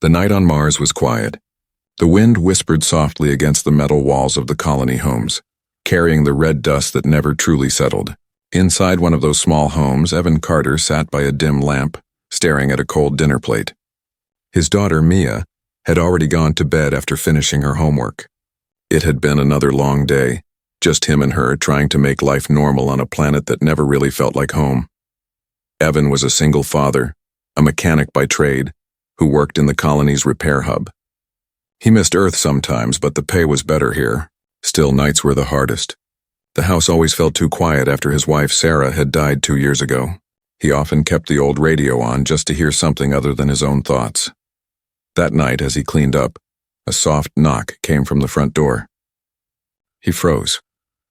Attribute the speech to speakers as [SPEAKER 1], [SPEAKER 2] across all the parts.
[SPEAKER 1] The night on Mars was quiet. The wind whispered softly against the metal walls of the colony homes, carrying the red dust that never truly settled. Inside one of those small homes, Evan Carter sat by a dim lamp, staring at a cold dinner plate. His daughter, Mia, had already gone to bed after finishing her homework. It had been another long day, just him and her trying to make life normal on a planet that never really felt like home. Evan was a single father, a mechanic by trade, who worked in the colony's repair hub. He missed Earth sometimes, but the pay was better here. Still, nights were the hardest. The house always felt too quiet after his wife, Sarah, had died 2 years ago. He often kept the old radio on just to hear something other than his own thoughts. That night, as he cleaned up, a soft knock came from the front door. He froze.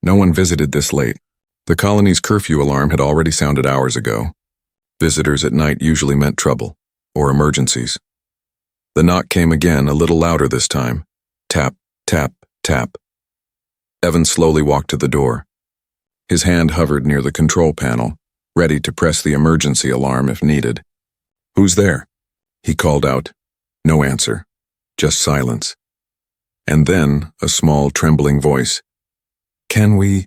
[SPEAKER 1] No one visited this late. The colony's curfew alarm had already sounded hours ago. Visitors at night usually meant trouble, or emergencies. The knock came again, a little louder this time. Tap, tap, tap. Evan slowly walked to the door. His hand hovered near the control panel, ready to press the emergency alarm if needed. "Who's there?" he called out. No answer, just silence. And then a small, trembling voice. "Can we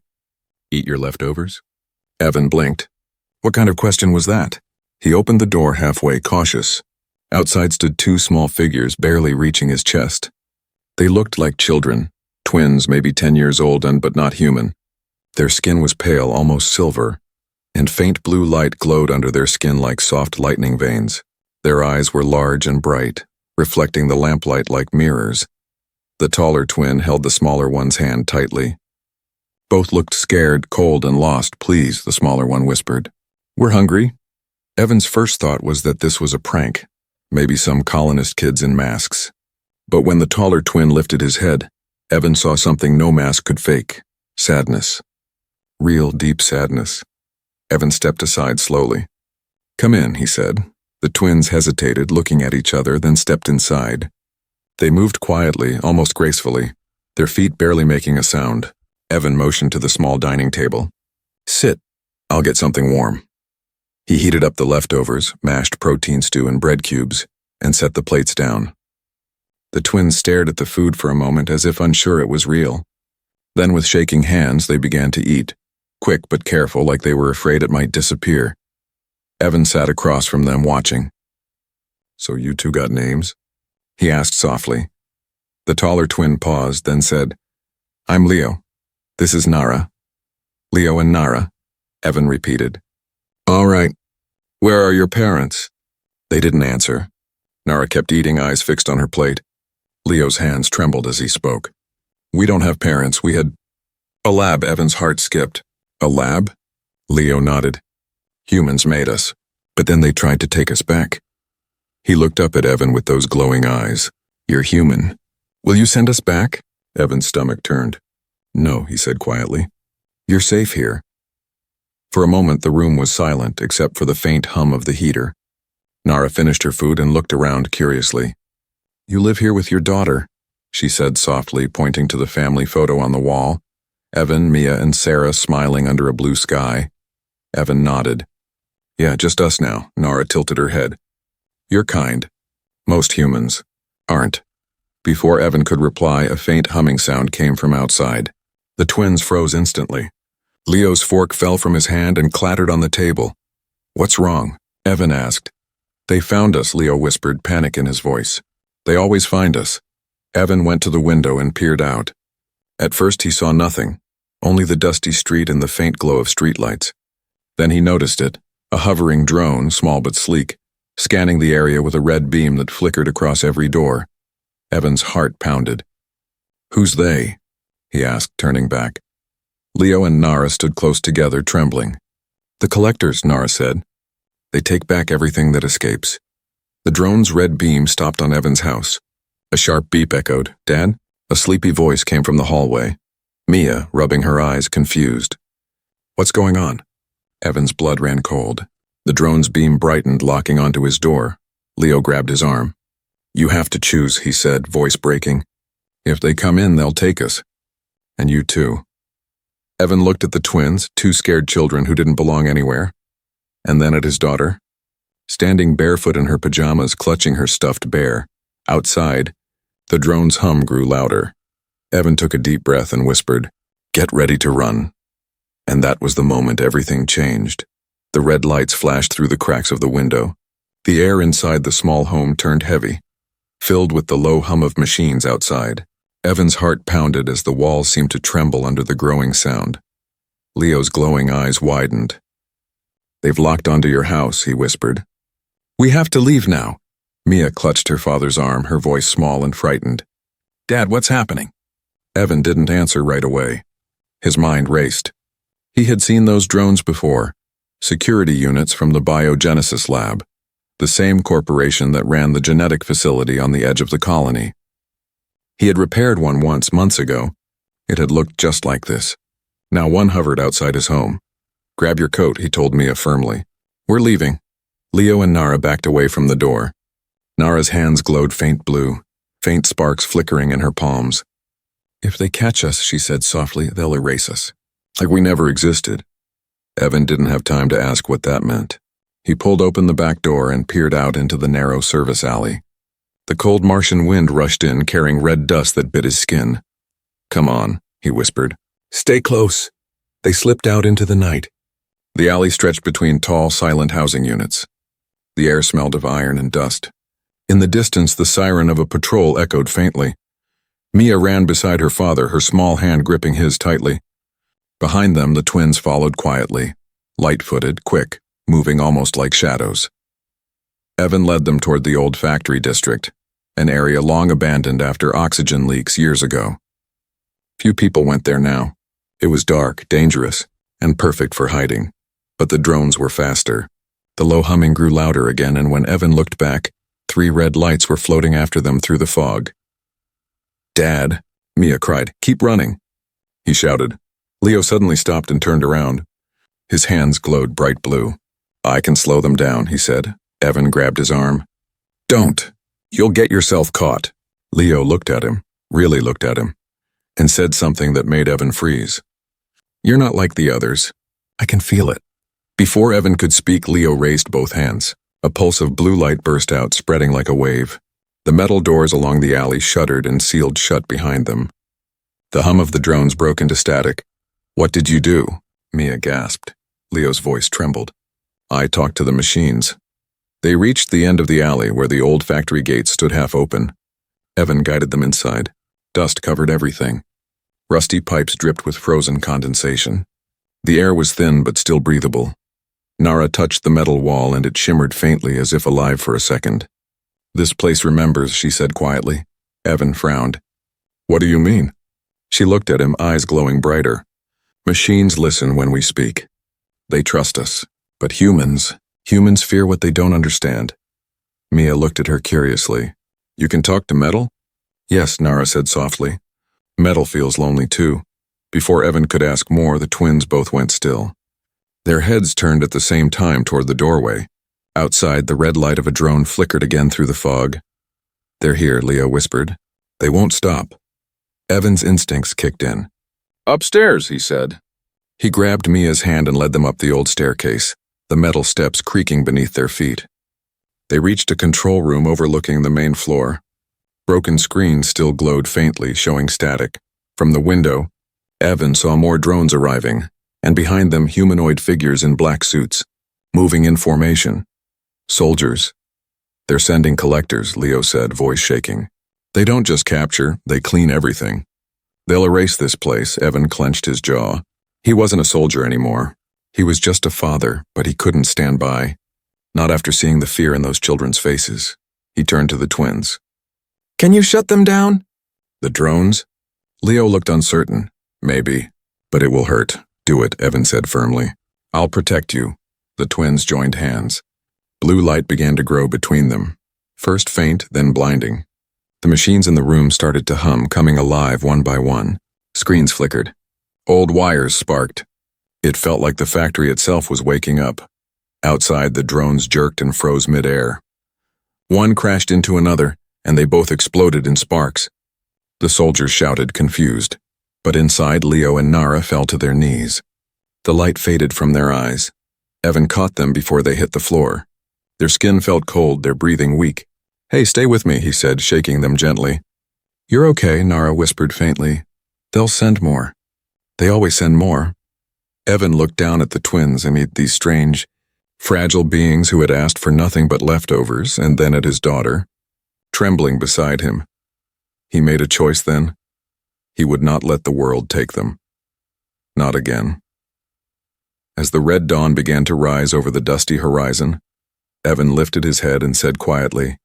[SPEAKER 1] eat your leftovers?" Evan blinked. What kind of question was that? He opened the door halfway, cautious. Outside stood 2 small figures, barely reaching his chest. They looked like children, twins maybe 10 years old but not human. Their skin was pale, almost silver, and faint blue light glowed under their skin like soft lightning veins. Their eyes were large and bright, reflecting the lamplight like mirrors. The taller twin held the smaller one's hand tightly. Both looked scared, cold, and lost. "Please," the smaller one whispered. "We're hungry." Evan's first thought was that this was a prank, maybe some colonist kids in masks. But when the taller twin lifted his head, Evan saw something no mask could fake. Sadness. Real, deep sadness. Evan stepped aside slowly. "Come in," he said. The twins hesitated, looking at each other, then stepped inside. They moved quietly, almost gracefully, their feet barely making a sound. Evan motioned to the small dining table. "Sit. I'll get something warm." He heated up the leftovers, mashed protein stew and bread cubes, and set the plates down. The twins stared at the food for a moment as if unsure it was real. Then with shaking hands they began to eat, quick but careful, like they were afraid it might disappear. Evan sat across from them watching. "So you two got names?" he asked softly. The taller twin paused, then said, "I'm Leo. This is Nara." "Leo and Nara," Evan repeated. "All right. Where are your parents?" They didn't answer. Nara kept eating, eyes fixed on her plate. Leo's hands trembled as he spoke. "We don't have parents. We had a lab." Evan's heart skipped. "A lab?" Leo nodded. "Humans made us, but then they tried to take us back." He looked up at Evan with those glowing eyes. "You're human. Will you send us back?" Evan's stomach turned. "No," he said quietly. "You're safe here." For a moment the room was silent, except for the faint hum of the heater. Nara finished her food and looked around curiously. "You live here with your daughter," she said softly, pointing to the family photo on the wall. Evan, Mia, and Sarah smiling under a blue sky. Evan nodded. "Yeah, just us now." Nara tilted her head. "You're kind. Most humans aren't." Before Evan could reply, a faint humming sound came from outside. The twins froze instantly. Leo's fork fell from his hand and clattered on the table. "What's wrong?" Evan asked. "They found us," Leo whispered, panic in his voice. "They always find us." Evan went to the window and peered out. At first he saw nothing, only the dusty street and the faint glow of streetlights. Then he noticed it, a hovering drone, small but sleek, scanning the area with a red beam that flickered across every door. Evan's heart pounded. "Who's they?" he asked, turning back. Leo and Nara stood close together, trembling. "The collectors," Nara said. "They take back everything that escapes." The drone's red beam stopped on Evan's house. A sharp beep echoed. "Dad?" A sleepy voice came from the hallway. Mia, rubbing her eyes, confused. "What's going on?" Evan's blood ran cold. The drone's beam brightened, locking onto his door. Leo grabbed his arm. "You have to choose," he said, voice breaking. "If they come in, they'll take us. And you too." Evan looked at the twins, 2 scared children who didn't belong anywhere, and then at his daughter. Standing barefoot in her pajamas, clutching her stuffed bear, Outside, the drone's hum grew louder. Evan took a deep breath and whispered, "Get ready to run." And that was the moment everything changed. The red lights flashed through the cracks of the window. The air inside the small home turned heavy, filled with the low hum of machines outside. Evan's heart pounded as the walls seemed to tremble under the growing sound. Leo's glowing eyes widened. "They've locked onto your house," he whispered. "We have to leave now." Mia clutched her father's arm, her voice small and frightened. "Dad, what's happening?" Evan didn't answer right away. His mind raced. He had seen those drones before, security units from the biogenesis lab, the same corporation that ran the genetic facility on the edge of the colony. He had repaired one once, months ago. It had looked just like this. Now one hovered outside his home. "Grab your coat," he told Mia firmly. "We're leaving." Leo and Nara backed away from the door. Nara's hands glowed faint blue, faint sparks flickering in her palms. "If they catch us," she said softly, "they'll erase us. Like we never existed." Evan didn't have time to ask what that meant. He pulled open the back door and peered out into the narrow service alley. The cold Martian wind rushed in, carrying red dust that bit his skin. "Come on," he whispered. "Stay close." They slipped out into the night. The alley stretched between tall, silent housing units. The air smelled of iron and dust. In the distance, the siren of a patrol echoed faintly. Mia ran beside her father, her small hand gripping his tightly. Behind them, the twins followed quietly, light-footed, quick, moving almost like shadows. Evan led them toward the old factory district, an area long abandoned after oxygen leaks years ago. Few people went there now. It was dark, dangerous, and perfect for hiding. But the drones were faster. The low humming grew louder again, and when Evan looked back, 3 red lights were floating after them through the fog. "Dad," Mia cried, "keep running." He shouted. Leo suddenly stopped and turned around. His hands glowed bright blue. "I can slow them down," he said. Evan grabbed his arm. "Don't. You'll get yourself caught." Leo looked at him, really looked at him, and said something that made Evan freeze. "You're not like the others. I can feel it." Before Evan could speak, Leo raised both hands. A pulse of blue light burst out, spreading like a wave. The metal doors along the alley shuddered and sealed shut behind them. The hum of the drones broke into static. "What did you do?" Mia gasped. Leo's voice trembled. "I talked to the machines." They reached the end of the alley where the old factory gates stood half open. Evan guided them inside. Dust covered everything. Rusty pipes dripped with frozen condensation. The air was thin but still breathable. Nara touched the metal wall and it shimmered faintly as if alive for a second. "This place remembers," she said quietly. Evan frowned. "What do you mean?" She looked at him, eyes glowing brighter. "Machines listen when we speak. They trust us. But humans fear what they don't understand." Mia looked at her curiously. "You can talk to metal?" "Yes," Nara said softly. "Metal feels lonely too." Before Evan could ask more, the twins both went still. Their heads turned at the same time toward the doorway. Outside, the red light of a drone flickered again through the fog. "They're here," Leo whispered. "They won't stop." Evan's instincts kicked in. "Upstairs," he said. He grabbed Mia's hand and led them up the old staircase, the metal steps creaking beneath their feet. They reached a control room overlooking the main floor. Broken screens still glowed faintly, showing static. From the window, Evan saw more drones arriving, and behind them humanoid figures in black suits, moving in formation. "Soldiers. They're sending collectors," Leo said, voice shaking. "They don't just capture, they clean everything. They'll erase this place." Evan clenched his jaw. He wasn't a soldier anymore. He was just a father, but he couldn't stand by. Not after seeing the fear in those children's faces. He turned to the twins. "Can you shut them down?" "The drones?" Leo looked uncertain. "Maybe, but it will hurt." "Do it," Evan said firmly. "I'll protect you." The twins joined hands. Blue light began to grow between them. First faint, then blinding. The machines in the room started to hum, coming alive one by one. Screens flickered. Old wires sparked. It felt like the factory itself was waking up. Outside, the drones jerked and froze mid-air. One crashed into another, and they both exploded in sparks. The soldiers shouted, confused. But inside, Leo and Nara fell to their knees. The light faded from their eyes. Evan caught them before they hit the floor. Their skin felt cold, their breathing weak. Hey, stay with me, he said, shaking them gently. You're okay, Nara whispered faintly. They'll send more. They always send more. Evan looked down at the twins amid these strange, fragile beings who had asked for nothing but leftovers, and then at his daughter, trembling beside him. He made a choice then. He would not let the world take them. Not again. As the red dawn began to rise over the dusty horizon, Evan lifted his head and said quietly,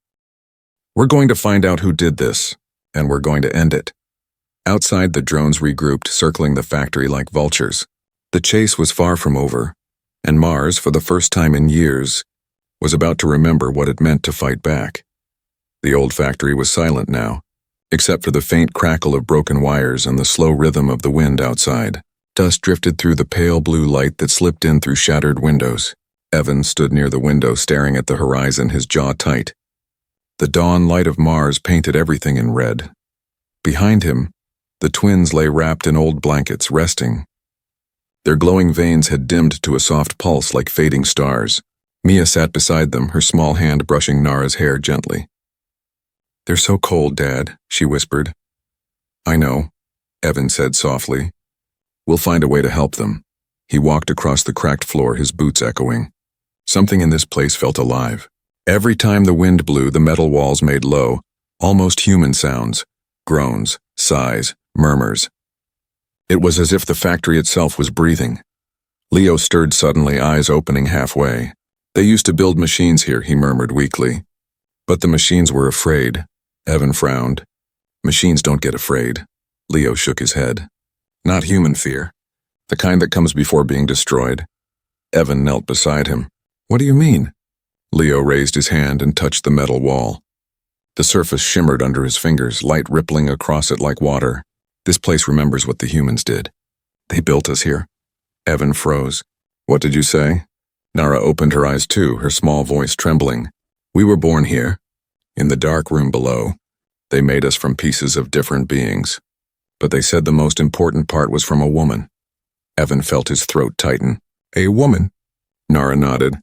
[SPEAKER 1] We're going to find out who did this, and we're going to end it. Outside, the drones regrouped, circling the factory like vultures. The chase was far from over, and Mars, for the first time in years, was about to remember what it meant to fight back. The old factory was silent now, except for the faint crackle of broken wires and the slow rhythm of the wind outside. Dust drifted through the pale blue light that slipped in through shattered windows. Evan stood near the window staring at the horizon, his jaw tight. The dawn light of Mars painted everything in red. Behind him, the twins lay wrapped in old blankets, resting. Their glowing veins had dimmed to a soft pulse like fading stars. Mia sat beside them, her small hand brushing Nara's hair gently. They're so cold, Dad, she whispered. I know, Evan said softly. We'll find a way to help them. He walked across the cracked floor, his boots echoing. Something in this place felt alive. Every time the wind blew, the metal walls made low, almost human sounds, groans, sighs, murmurs. It was as if the factory itself was breathing. Leo stirred suddenly, eyes opening halfway. They used to build machines here, he murmured weakly. But the machines were afraid. Evan frowned. Machines don't get afraid. Leo shook his head. Not human fear. The kind that comes before being destroyed. Evan knelt beside him. What do you mean? Leo raised his hand and touched the metal wall. The surface shimmered under his fingers, light rippling across it like water. This place remembers what the humans did. They built us here. Evan froze. What did you say? Nara opened her eyes too, her small voice trembling. We were born here, in the dark room below. They made us from pieces of different beings. But they said the most important part was from a woman. Evan felt his throat tighten. A woman? Nara nodded.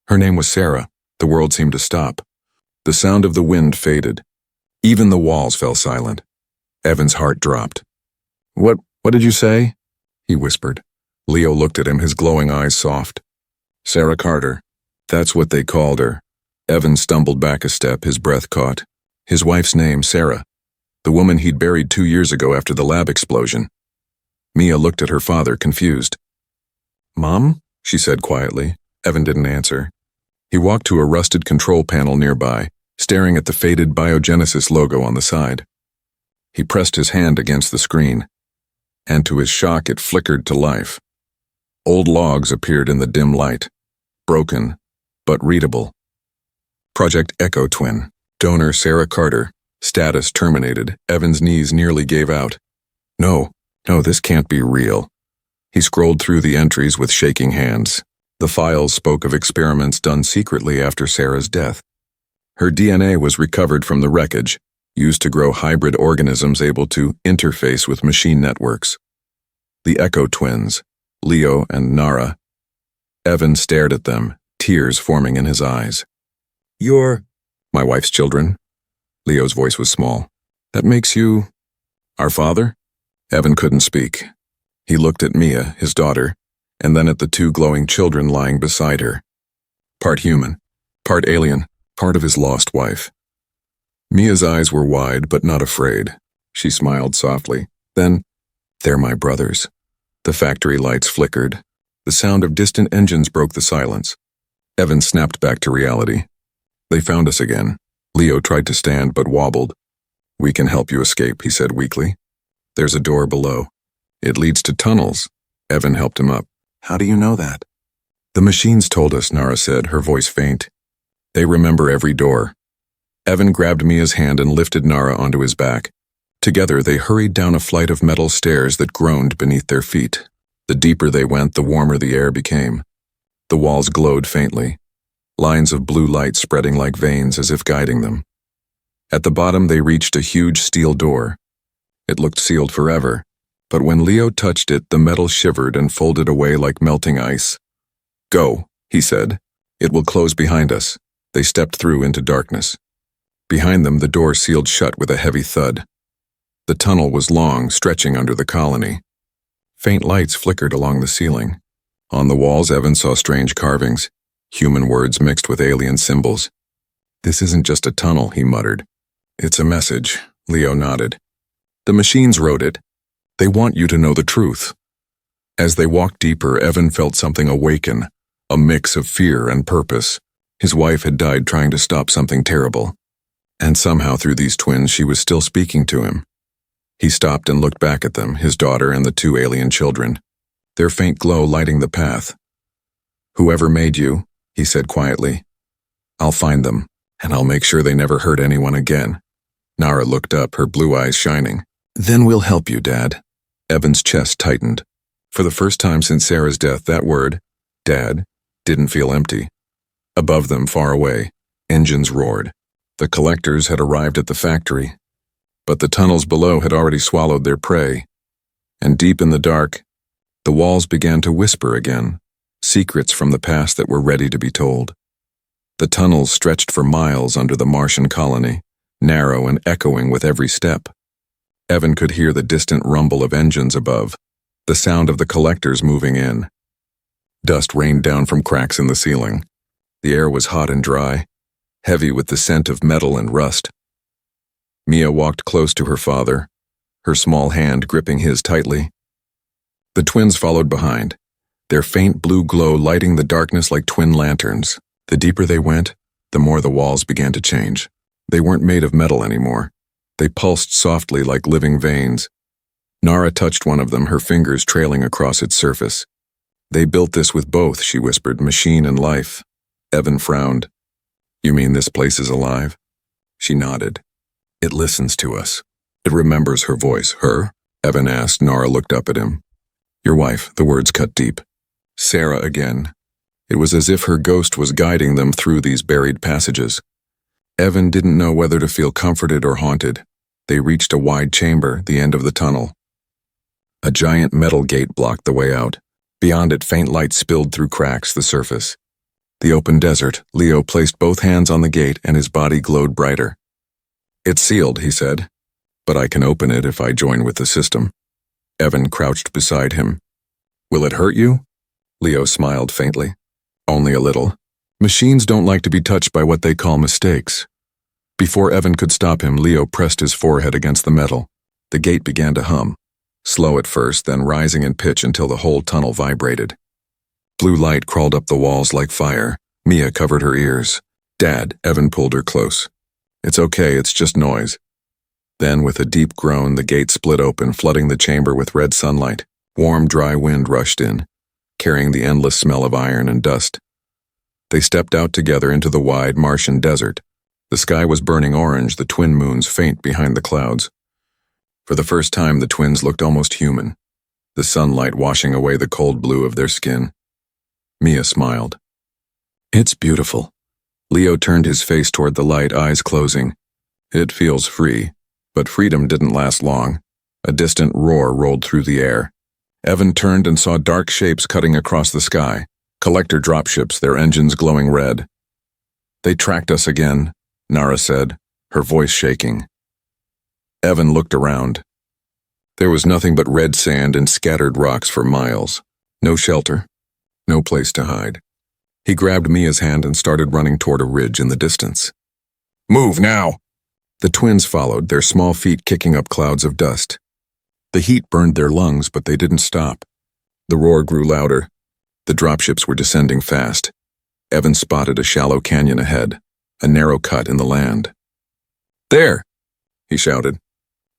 [SPEAKER 1] Her name was Sarah. The world seemed to stop. The sound of the wind faded. Even the walls fell silent. Evan's heart dropped. What did you say? He whispered. Leo looked at him, his glowing eyes soft. Sarah Carter. That's what they called her. Evan stumbled back a step, his breath caught. His wife's name, Sarah. The woman he'd buried 2 years ago after the lab explosion. Mia looked at her father, confused. Mom? She said quietly. Evan didn't answer. He walked to a rusted control panel nearby, staring at the faded Biogenesis logo on the side. He pressed his hand against the screen, and to his shock it flickered to life. Old logs appeared in the dim light, broken, but readable. Project Echo Twin. Donor Sarah Carter. Status terminated. Evan's knees nearly gave out. No, this can't be real. He scrolled through the entries with shaking hands. The files spoke of experiments done secretly after Sarah's death. Her DNA was recovered from the wreckage, used to grow hybrid organisms able to interface with machine networks. The Echo twins, Leo and Nara. Evan stared at them, tears forming in his eyes. You're my wife's children. Leo's voice was small. That makes you our father? Evan couldn't speak. He looked at Mia, his daughter, and then at the 2 glowing children lying beside her. Part human, part alien, part of his lost wife. Mia's eyes were wide but not afraid. She smiled softly. Then, they're my brothers. The factory lights flickered. The sound of distant engines broke the silence. Evan snapped back to reality. They found us again. Leo tried to stand but wobbled. We can help you escape, he said weakly. There's a door below. It leads to tunnels. Evan helped him up. How do you know that? The machines told us, Nara said, her voice faint. They remember every door. Evan grabbed Mia's hand and lifted Nara onto his back. Together they hurried down a flight of metal stairs that groaned beneath their feet. The deeper they went, the warmer the air became. The walls glowed faintly, lines of blue light spreading like veins as if guiding them. At the bottom they reached a huge steel door. It looked sealed forever, but when Leo touched it, the metal shivered and folded away like melting ice. Go, he said. It will close behind us. They stepped through into darkness. Behind them, the door sealed shut with a heavy thud. The tunnel was long, stretching under the colony. Faint lights flickered along the ceiling. On the walls, Evan saw strange carvings, human words mixed with alien symbols. "This isn't just a tunnel," he muttered. "It's a message," Leo nodded. "The machines wrote it. They want you to know the truth." As they walked deeper, Evan felt something awaken, a mix of fear and purpose. His wife had died trying to stop something terrible. And somehow through these twins she was still speaking to him. He stopped and looked back at them, his daughter and the two alien children, their faint glow lighting the path. "Whoever made you," he said quietly, "I'll find them, and I'll make sure they never hurt anyone again." Nara looked up, her blue eyes shining. "Then we'll help you, Dad." Evan's chest tightened. For the first time since Sarah's death, that word, Dad, didn't feel empty. Above them, far away, engines roared. The collectors had arrived at the factory, but the tunnels below had already swallowed their prey. And deep in the dark, the walls began to whisper again, secrets from the past that were ready to be told. The tunnels stretched for miles under the Martian colony, narrow and echoing with every step. Evan could hear the distant rumble of engines above, the sound of the collectors moving in. Dust rained down from cracks in the ceiling. The air was hot and dry, heavy with the scent of metal and rust. Mia walked close to her father, her small hand gripping his tightly. The twins followed behind, their faint blue glow lighting the darkness like twin lanterns. The deeper they went, the more the walls began to change. They weren't made of metal anymore. They pulsed softly like living veins. Nara touched one of them, her fingers trailing across its surface. "They built this with both," she whispered, "machine and life." Evan frowned. "You mean this place is alive?" She nodded. "It listens to us. It remembers her voice." "Her?" Evan asked. Nara looked up at him. "Your wife," the words cut deep. "Sarah again." It was as if her ghost was guiding them through these buried passages. Evan didn't know whether to feel comforted or haunted. They reached a wide chamber, the end of the tunnel. A giant metal gate blocked the way out. Beyond it, faint light spilled through cracks, the surface. The open desert. Leo placed both hands on the gate and his body glowed brighter. "It's sealed," he said, "but I can open it if I join with the system." Evan crouched beside him. "Will it hurt you?" Leo smiled faintly. "Only a little. Machines don't like to be touched by what they call mistakes." Before Evan could stop him, Leo pressed his forehead against the metal. The gate began to hum, slow at first, then rising in pitch until the whole tunnel vibrated. Blue light crawled up the walls like fire. Mia covered her ears. "Dad," Evan pulled her close. "It's okay, it's just noise." Then, with a deep groan, the gate split open, flooding the chamber with red sunlight. Warm, dry wind rushed in, carrying the endless smell of iron and dust. They stepped out together into the wide Martian desert. The sky was burning orange, the twin moons faint behind the clouds. For the first time, the twins looked almost human, the sunlight washing away the cold blue of their skin. Mia smiled. "It's beautiful." Leo turned his face toward the light, eyes closing. "It feels free." But freedom didn't last long. A distant roar rolled through the air. Evan turned and saw dark shapes cutting across the sky, collector dropships, their engines glowing red. "They tracked us again," Nara said, her voice shaking. Evan looked around. There was nothing but red sand and scattered rocks for miles. No shelter, no place to hide. He grabbed Mia's hand and started running toward a ridge in the distance. "Move now!" The twins followed, their small feet kicking up clouds of dust. The heat burned their lungs, but they didn't stop. The roar grew louder. The dropships were descending fast. Evan spotted a shallow canyon ahead, a narrow cut in the land. "There!" he shouted.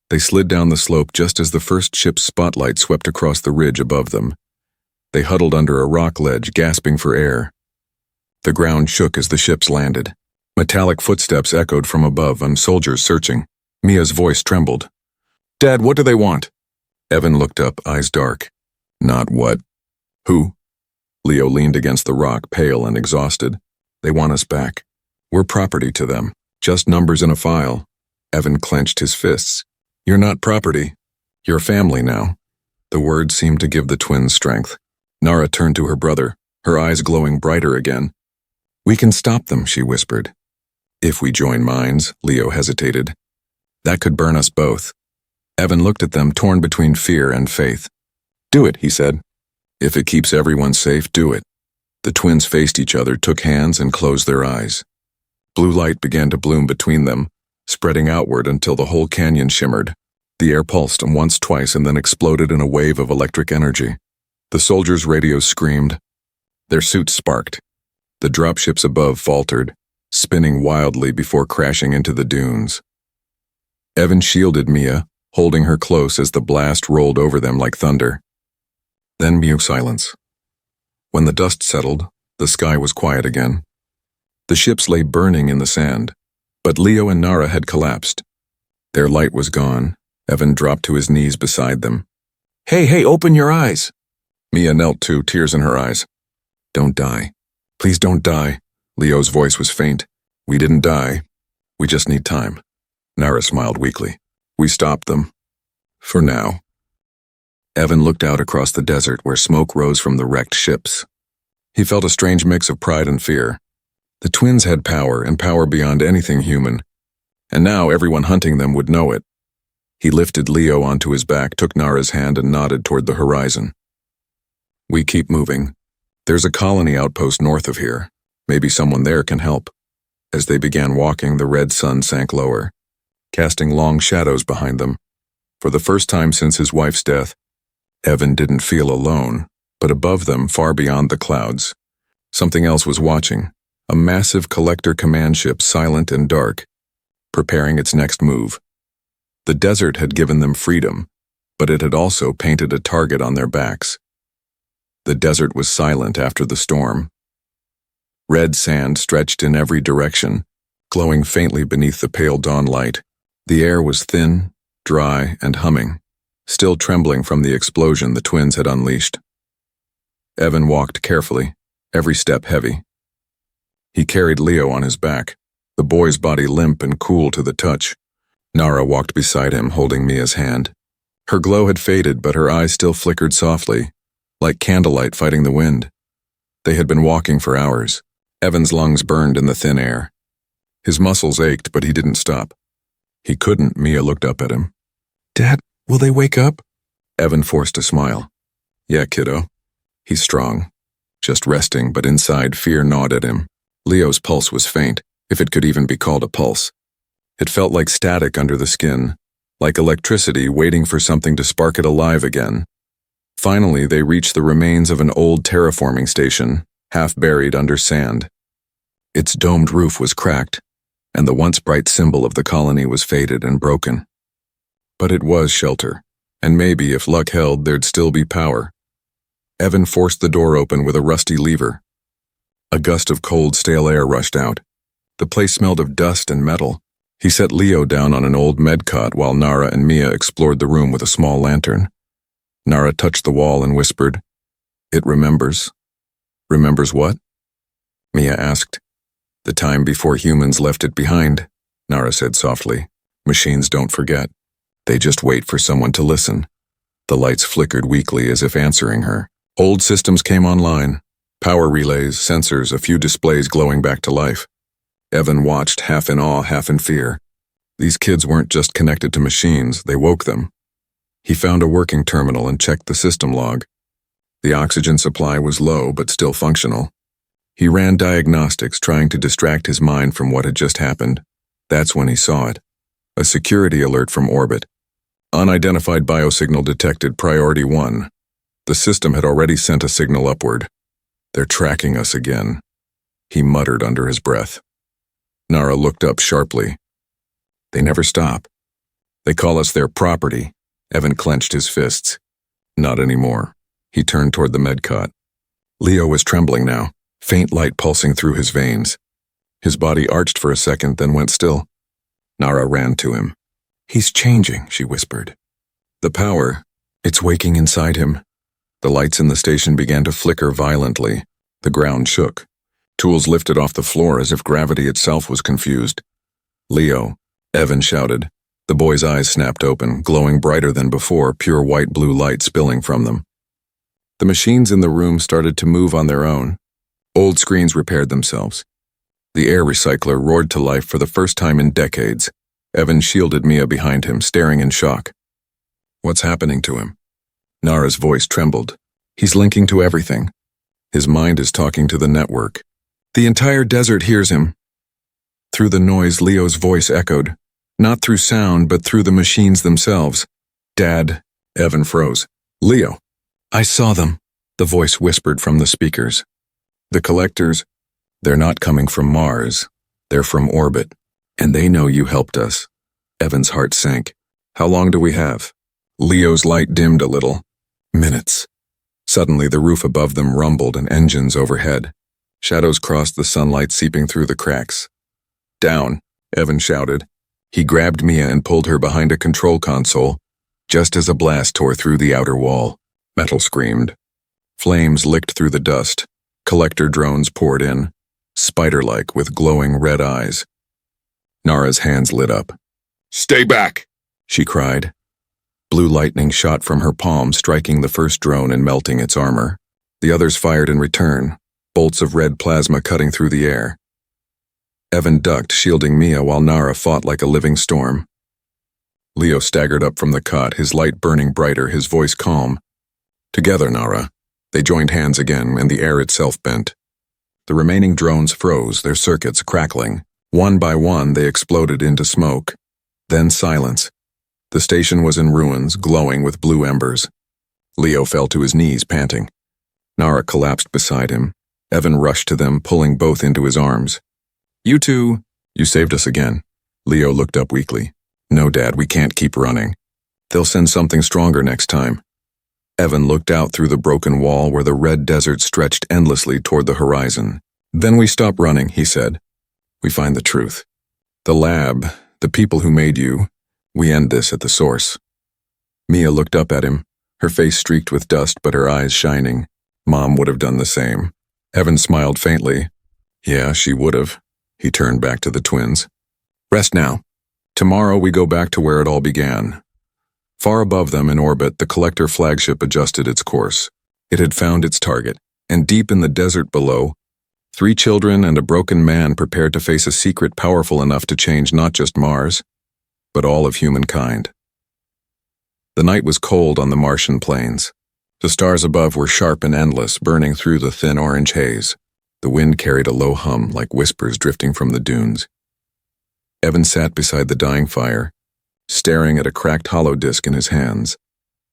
[SPEAKER 1] They slid down the slope just as the first ship's spotlight swept across the ridge above them. They huddled under a rock ledge, gasping for air. The ground shook as the ships landed. Metallic footsteps echoed from above, and soldiers searching. Mia's voice trembled. "Dad, what do they want?" Evan looked up, eyes dark. "Not what? Who?" Leo leaned against the rock, pale and exhausted. "They want us back. We're property to them, just numbers in a file." Evan clenched his fists. "You're not property. You're family now." The words seemed to give the twins strength. Nara turned to her brother, her eyes glowing brighter again. "We can stop them," she whispered. If we join minds, Leo hesitated. That could burn us both. Evan looked at them, torn between fear and faith. Do it, he said. If it keeps everyone safe, do it. The twins faced each other, took hands, and closed their eyes. Blue light began to bloom between them, spreading outward until the whole canyon shimmered. The air pulsed once, twice, and then exploded in a wave of electric energy. The soldiers' radios screamed. Their suits sparked. The dropships above faltered, spinning wildly before crashing into the dunes. Evan shielded Mia, holding her close as the blast rolled over them like thunder. Then mute silence. When the dust settled, the sky was quiet again. The ships lay burning in the sand, but Leo and Nara had collapsed. Their light was gone. Evan dropped to his knees beside them. Hey, open your eyes! Mia knelt too, tears in her eyes. Don't die. Please don't die. Leo's voice was faint. We didn't die. We just need time. Nara smiled weakly. We stopped them. For now. Evan looked out across the desert where smoke rose from the wrecked ships. He felt a strange mix of pride and fear. The twins had power, and power beyond anything human, and now everyone hunting them would know it. He lifted Leo onto his back, took Nara's hand, and nodded toward the horizon. We keep moving. There's a colony outpost north of here. Maybe someone there can help. As they began walking, the red sun sank lower, casting long shadows behind them. For the first time since his wife's death, Evan didn't feel alone, but above them, far beyond the clouds, something else was watching, a massive collector command ship, silent and dark, preparing its next move. The desert had given them freedom, but it had also painted a target on their backs. The desert was silent after the storm. Red sand stretched in every direction, glowing faintly beneath the pale dawn light. The air was thin, dry, and humming, still trembling from the explosion the twins had unleashed. Evan walked carefully, every step heavy. He carried Leo on his back, the boy's body limp and cool to the touch. Nara walked beside him, holding Mia's hand. Her glow had faded, but her eyes still flickered softly, like candlelight fighting the wind. They had been walking for hours. Evan's lungs burned in the thin air. His muscles ached, but he didn't stop. He couldn't. Mia looked up at him. Dad, will they wake up? Evan forced a smile. Yeah, kiddo. He's strong. Just resting, but inside fear gnawed at him. Leo's pulse was faint, if it could even be called a pulse. It felt like static under the skin, like electricity waiting for something to spark it alive again. Finally, they reached the remains of an old terraforming station, half buried under sand. Its domed roof was cracked, and the once bright symbol of the colony was faded and broken. But it was shelter, and maybe, if luck held, there'd still be power. Evan forced the door open with a rusty lever. A gust of cold, stale air rushed out. The place smelled of dust and metal. He set Leo down on an old med cot while Nara and Mia explored the room with a small lantern. Nara touched the wall and whispered, It remembers. Remembers what? Mia asked. The time before humans left it behind, Nara said softly. Machines don't forget. They just wait for someone to listen. The lights flickered weakly as if answering her. Old systems came online. Power relays, sensors, a few displays glowing back to life. Evan watched, half in awe, half in fear. These kids weren't just connected to machines, they woke them. He found a working terminal and checked the system log. The oxygen supply was low, but still functional. He ran diagnostics, trying to distract his mind from what had just happened. That's when he saw it. A security alert from orbit. Unidentified biosignal detected, priority 1. The system had already sent a signal upward. They're tracking us again. He muttered under his breath. Nara looked up sharply. They never stop. They call us their property. Evan clenched his fists. Not anymore. He turned toward the med cot. Leo was trembling now, faint light pulsing through his veins. His body arched for a second, then went still. Nara ran to him. He's changing, she whispered. The power, it's waking inside him. The lights in the station began to flicker violently. The ground shook. Tools lifted off the floor as if gravity itself was confused. Leo, Evan shouted. The boy's eyes snapped open, glowing brighter than before, pure white-blue light spilling from them. The machines in the room started to move on their own. Old screens repaired themselves. The air recycler roared to life for the first time in decades. Evan shielded Mia behind him, staring in shock. What's happening to him? Nara's voice trembled. He's linking to everything. His mind is talking to the network. The entire desert hears him. Through the noise, Leo's voice echoed. Not through sound, but through the machines themselves. Dad. Evan froze. Leo. I saw them, the voice whispered from the speakers. The collectors, they're not coming from Mars. They're from orbit. And they know you helped us. Evan's heart sank. How long do we have? Leo's light dimmed a little. Minutes. Suddenly, the roof above them rumbled and engines overhead. Shadows crossed the sunlight seeping through the cracks. Down, Evan shouted. He grabbed Mia and pulled her behind a control console, just as a blast tore through the outer wall. Metal screamed. Flames licked through the dust. Collector drones poured in, spider-like with glowing red eyes. Nara's hands lit up. Stay back, she cried. Blue lightning shot from her palm, striking the first drone and melting its armor. The others fired in return, bolts of red plasma cutting through the air. Evan ducked, shielding Mia while Nara fought like a living storm. Leo staggered up from the cot, his light burning brighter, his voice calm. Together, Nara. They joined hands again, and the air itself bent. The remaining drones froze, their circuits crackling. One by one, they exploded into smoke. Then silence. The station was in ruins, glowing with blue embers. Leo fell to his knees, panting. Nara collapsed beside him. Evan rushed to them, pulling both into his arms. You two, you saved us again. Leo looked up weakly. No, Dad, we can't keep running. They'll send something stronger next time. Evan looked out through the broken wall where the red desert stretched endlessly toward the horizon. Then we stop running, he said. We find the truth. The lab, the people who made you, we end this at the source. Mia looked up at him, her face streaked with dust but her eyes shining. Mom would have done the same. Evan smiled faintly. Yeah, she would have. He turned back to the twins. Rest now. Tomorrow we go back to where it all began. Far above them in orbit, the collector flagship adjusted its course. It had found its target, and deep in the desert below, 3 children and a broken man prepared to face a secret powerful enough to change not just Mars, but all of humankind. The night was cold on the Martian plains. The stars above were sharp and endless, burning through the thin orange haze. The wind carried a low hum like whispers drifting from the dunes. Evan sat beside the dying fire, staring at a cracked hollow disk in his hands,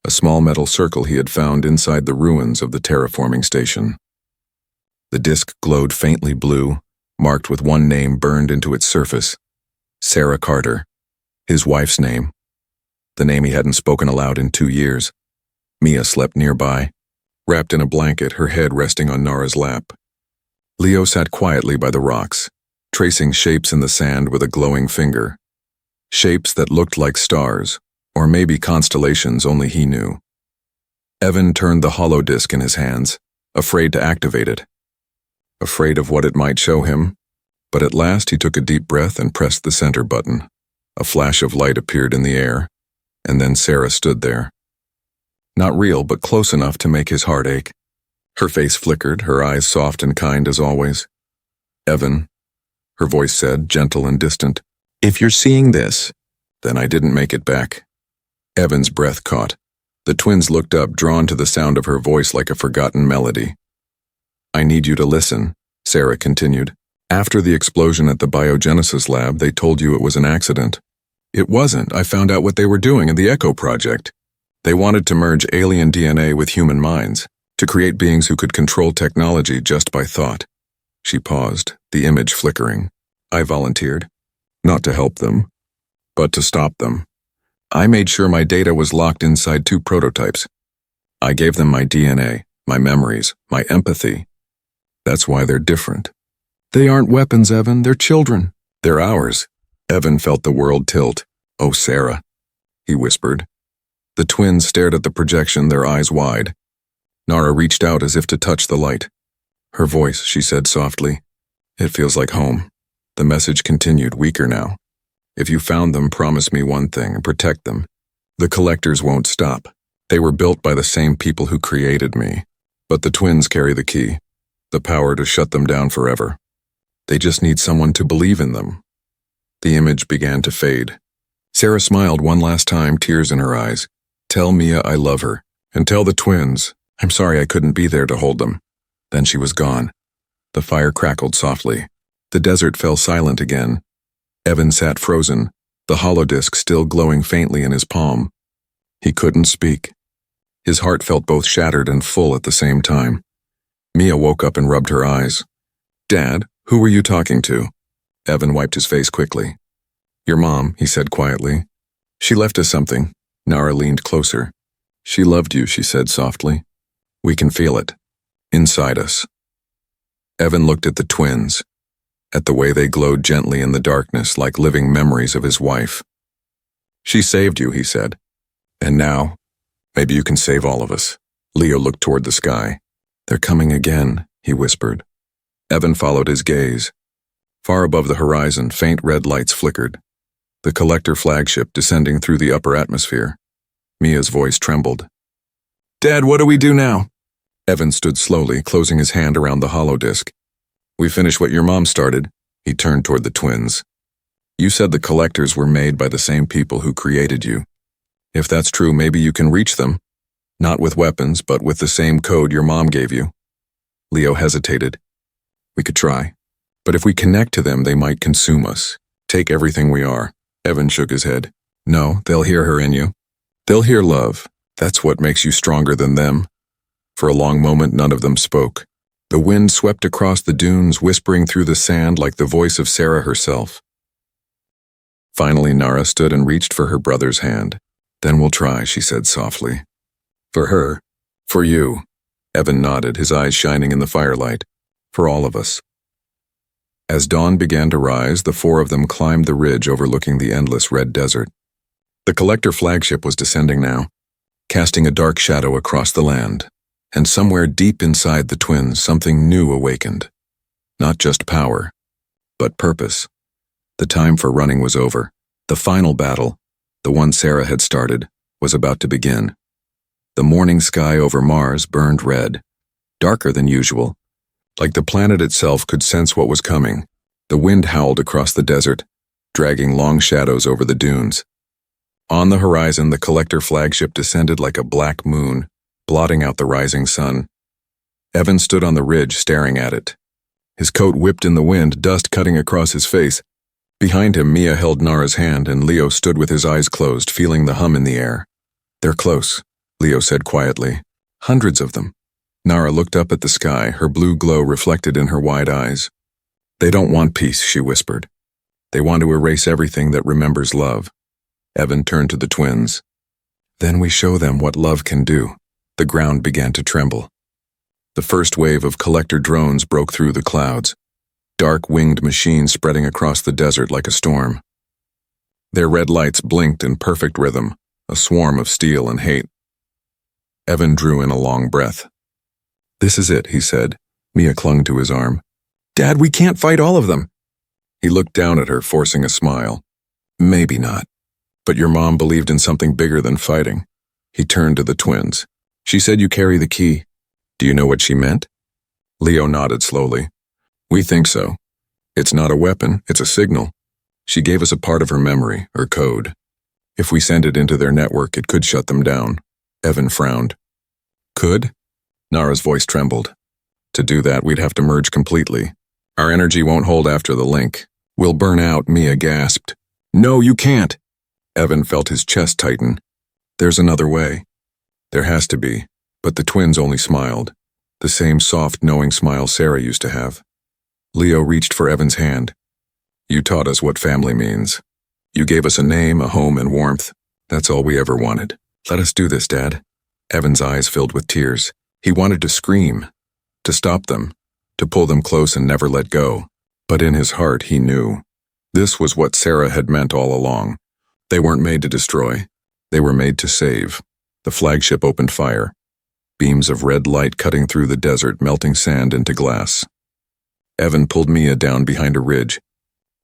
[SPEAKER 1] a small metal circle he had found inside the ruins of the terraforming station. The disk glowed faintly blue, marked with one name burned into its surface. Sarah Carter. His wife's name. The name he hadn't spoken aloud in 2 years. Mia slept nearby, wrapped in a blanket, her head resting on Nara's lap. Leo sat quietly by the rocks, tracing shapes in the sand with a glowing finger. Shapes that looked like stars, or maybe constellations only he knew. Evan turned the hollow disk in his hands, afraid to activate it. Afraid of what it might show him, but at last he took a deep breath and pressed the center button. A flash of light appeared in the air, and then Sarah stood there. Not real, but close enough to make his heart ache. Her face flickered, her eyes soft and kind as always. Evan, her voice said, gentle and distant. If you're seeing this, then I didn't make it back. Evan's breath caught. The twins looked up, drawn to the sound of her voice like a forgotten melody. I need you to listen, Sarah continued. After the explosion at the biogenesis lab, they told you it was an accident. It wasn't. I found out what they were doing in the Echo Project. They wanted to merge alien DNA with human minds, to create beings who could control technology just by thought. She paused, the image flickering. I volunteered. Not to help them, but to stop them. I made sure my data was locked inside 2 prototypes. I gave them my DNA, my memories, my empathy. That's why they're different. They aren't weapons, Evan. They're children. They're ours. Evan felt the world tilt. Oh, Sarah, he whispered. The twins stared at the projection, their eyes wide. Nara reached out as if to touch the light. Her voice, she said softly. It feels like home. The message continued, weaker now. If you found them, promise me one thing and protect them. The collectors won't stop. They were built by the same people who created me. But the twins carry the key, the power to shut them down forever. They just need someone to believe in them. The image began to fade. Sarah smiled one last time, tears in her eyes. Tell Mia I love her, and tell the twins, I'm sorry I couldn't be there to hold them. Then she was gone. The fire crackled softly. The desert fell silent again. Evan sat frozen, the holodisc still glowing faintly in his palm. He couldn't speak. His heart felt both shattered and full at the same time. Mia woke up and rubbed her eyes. Dad, who were you talking to? Evan wiped his face quickly. Your mom, he said quietly. She left us something. Nara leaned closer. She loved you, she said softly. We can feel it. Inside us. Evan looked at the twins, at the way they glowed gently in the darkness like living memories of his wife. She saved you, he said. And now, maybe you can save all of us. Leo looked toward the sky. They're coming again, he whispered. Evan followed his gaze. Far above the horizon, faint red lights flickered. The collector flagship descending through the upper atmosphere. Mia's voice trembled. Dad, what do we do now? Evan stood slowly, closing his hand around the holodisc. We finished what your mom started. He turned toward the twins. You said the collectors were made by the same people who created you. If that's true, maybe you can reach them. Not with weapons, but with the same code your mom gave you. Leo hesitated. We could try. But if we connect to them, they might consume us. Take everything we are. Evan shook his head. No, they'll hear her in you. They'll hear love. That's what makes you stronger than them. For a long moment, none of them spoke. The wind swept across the dunes, whispering through the sand like the voice of Sarah herself. Finally, Nara stood and reached for her brother's hand. Then we'll try, she said softly. For her. For you. Evan nodded, his eyes shining in the firelight. For all of us. As dawn began to rise, the four of them climbed the ridge overlooking the endless red desert. The collector flagship was descending now, casting a dark shadow across the land. And somewhere deep inside the twins, something new awakened. Not just power, but purpose. The time for running was over. The final battle, the one Sarah had started, was about to begin. The morning sky over Mars burned red, darker than usual. Like the planet itself could sense what was coming. The wind howled across the desert, dragging long shadows over the dunes. On the horizon, the collector flagship descended like a black moon, blotting out the rising sun. Evan stood on the ridge staring at it. His coat whipped in the wind, dust cutting across his face. Behind him, Mia held Nara's hand, and Leo stood with his eyes closed, feeling the hum in the air. They're close, Leo said quietly. Hundreds of them. Nara looked up at the sky, her blue glow reflected in her wide eyes. They don't want peace, she whispered. They want to erase everything that remembers love. Evan turned to the twins. Then we show them what love can do. The ground began to tremble. The first wave of collector drones broke through the clouds, dark winged machines spreading across the desert like a storm. Their red lights blinked in perfect rhythm, a swarm of steel and hate. Evan drew in a long breath. This is it, he said. Mia clung to his arm. Dad, we can't fight all of them. He looked down at her, forcing a smile. Maybe not. But your mom believed in something bigger than fighting. He turned to the twins. She said you carry the key. Do you know what she meant? Leo nodded slowly. We think so. It's not a weapon, it's a signal. She gave us a part of her memory, her code. If we send it into their network, it could shut them down. Evan frowned. Could? Nara's voice trembled. To do that, we'd have to merge completely. Our energy won't hold after the link. We'll burn out, Mia gasped. No, you can't. Evan felt his chest tighten. There's another way. There has to be, but the twins only smiled. The same soft, knowing smile Sarah used to have. Leo reached for Evan's hand. You taught us what family means. You gave us a name, a home, and warmth. That's all we ever wanted. Let us do this, Dad. Evan's eyes filled with tears. He wanted to scream, to stop them, to pull them close and never let go. But in his heart, he knew. This was what Sarah had meant all along. They weren't made to destroy. They were made to save. The flagship opened fire. Beams of red light cutting through the desert, melting sand into glass. Evan pulled Mia down behind a ridge.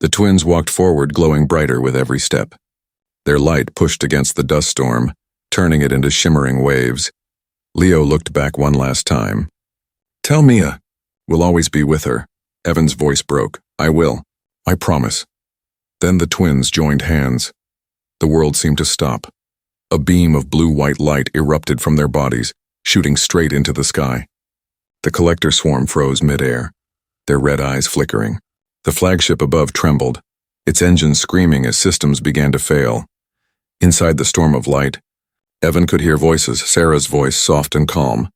[SPEAKER 1] The twins walked forward, glowing brighter with every step. Their light pushed against the dust storm, turning it into shimmering waves. Leo looked back one last time. Tell Mia. We'll always be with her. Evan's voice broke. I will. I promise. Then the twins joined hands. The world seemed to stop. A beam of blue-white light erupted from their bodies, shooting straight into the sky. The collector swarm froze mid-air, their red eyes flickering. The flagship above trembled, its engines screaming as systems began to fail. Inside the storm of light, Evan could hear voices, Sarah's voice soft and calm,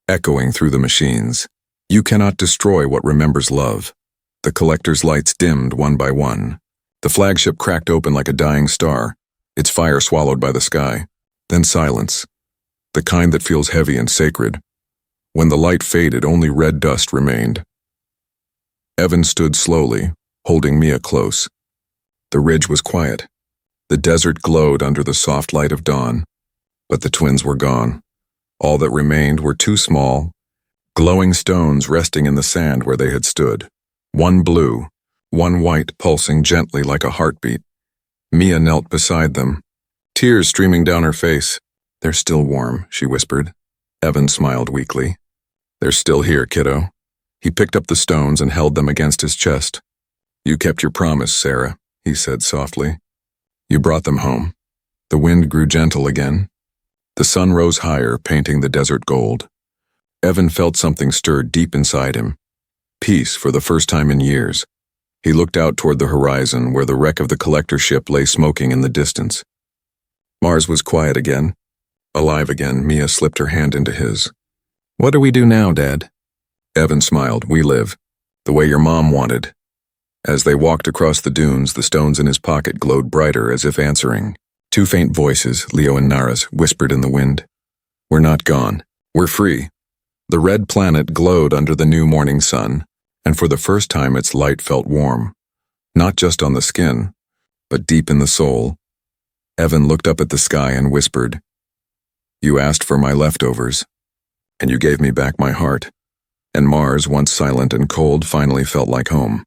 [SPEAKER 1] echoing through the machines. You cannot destroy what remembers love. The collector's lights dimmed one by one. The flagship cracked open like a dying star, its fire swallowed by the sky. Then silence, the kind that feels heavy and sacred. When the light faded, only red dust remained. Evan stood slowly, holding Mia close. The ridge was quiet. The desert glowed under the soft light of dawn. But the twins were gone. All that remained were two small, glowing stones resting in the sand where they had stood. One blue, one white, pulsing gently like a heartbeat. Mia knelt beside them, tears streaming down her face. They're still warm, she whispered. Evan smiled weakly. They're still here, kiddo. He picked up the stones and held them against his chest. You kept your promise, Sarah, he said softly. You brought them home. The wind grew gentle again. The sun rose higher, painting the desert gold. Evan felt something stir deep inside him. Peace for the first time in years. He looked out toward the horizon where the wreck of the collector ship lay smoking in the distance. Mars was quiet again. Alive again, Mia slipped her hand into his. What do we do now, Dad? Evan smiled. We live. The way your mom wanted. As they walked across the dunes, the stones in his pocket glowed brighter as if answering. Two faint voices, Leo and Nara's, whispered in the wind. We're not gone. We're free. The red planet glowed under the new morning sun, and for the first time its light felt warm. Not just on the skin, but deep in the soul. Evan looked up at the sky and whispered, You asked for my leftovers, and you gave me back my heart. And Mars, once silent and cold, finally felt like home.